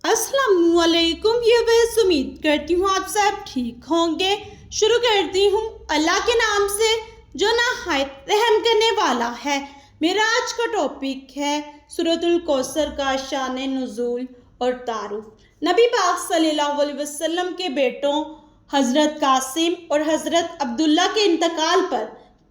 السلام علیکم ویورز، امید کرتی ہوں آپ سب ٹھیک ہوں گے۔ شروع کرتی ہوں اللہ کے نام سے جو نہایت رحم کرنے والا ہے۔ میرا آج کا ٹاپک ہے سورۃ الکوثر کا شان نزول اور تعارف۔ نبی پاک صلی اللہ علیہ وسلم کے بیٹوں حضرت قاسم اور حضرت عبداللہ کے انتقال پر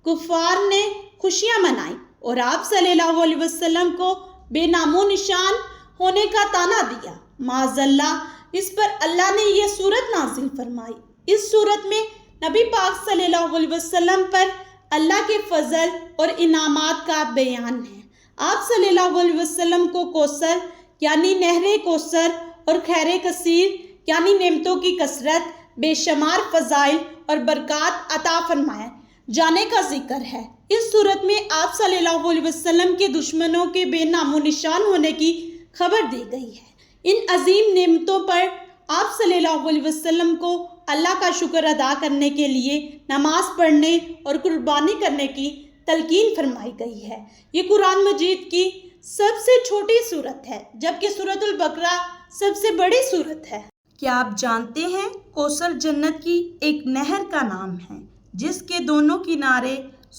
کفار نے خوشیاں منائیں اور آپ صلی اللہ علیہ وسلم کو بے نام و نشان ہونے کا طعنہ دیا۔ معاذ اللہ، اس پر اللہ نے یہ سورت نازل فرمائی۔ اس سورت میں نبی پاک صلی اللہ علیہ وسلم پر اللہ کے فضل اور انعامات کا بیان ہے۔ آپ صلی اللہ علیہ وسلم کو کوثر یعنی نہر کوثر اور خیر کثیر یعنی نعمتوں کی کثرت، بے شمار فضائل اور برکات عطا فرمائے جانے کا ذکر ہے۔ اس سورت میں آپ صلی اللہ علیہ وسلم کے دشمنوں کے بے نام و نشان ہونے کی خبر دی گئی ہے۔ ان عظیم نعمتوں پر آپ صلی اللہ علیہ وسلم کو اللہ کا شکر ادا کرنے کے لیے نماز پڑھنے اور قربانی کرنے کی تلقین فرمائی گئی ہے۔ یہ قرآن مجید کی سب سے چھوٹی سورت ہے، جبکہ سورۃ البقرہ سب سے بڑی سورت ہے۔ کیا آپ جانتے ہیں کوثر جنت کی ایک نہر کا نام ہے جس کے دونوں کنارے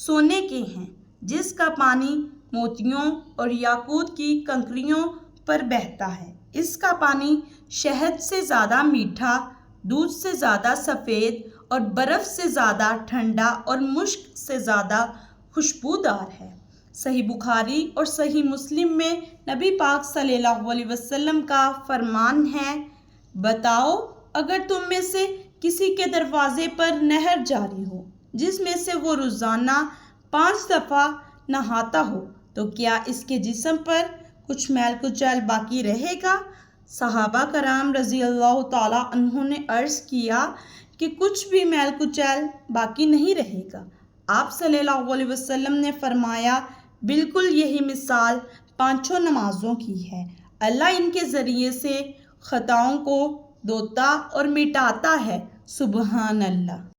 سونے کے ہیں، جس کا پانی موتیوں اور یاقوت کی کنکریوں پر بہتا ہے۔ اس کا پانی شہد سے زیادہ میٹھا، دودھ سے زیادہ سفید اور برف سے زیادہ ٹھنڈا اور مشک سے زیادہ خوشبودار ہے۔ صحیح بخاری اور صحیح مسلم میں نبی پاک صلی اللہ علیہ وسلم کا فرمان ہے، بتاؤ اگر تم میں سے کسی کے دروازے پر نہر جاری ہو جس میں سے وہ روزانہ 5 دفعہ نہاتا ہو تو کیا اس کے جسم پر کچھ میل کچیل باقی رہے گا؟ صحابہ کرام رضی اللہ تعالیٰ عنہ نے عرض کیا کہ کچھ بھی میل کچیل باقی نہیں رہے گا۔ آپ صلی اللہ علیہ وسلم نے فرمایا، بالکل یہی مثال 5 نمازوں کی ہے۔ اللہ ان کے ذریعے سے خطاؤں کو دھوتا اور مٹاتا ہے۔ سبحان اللہ۔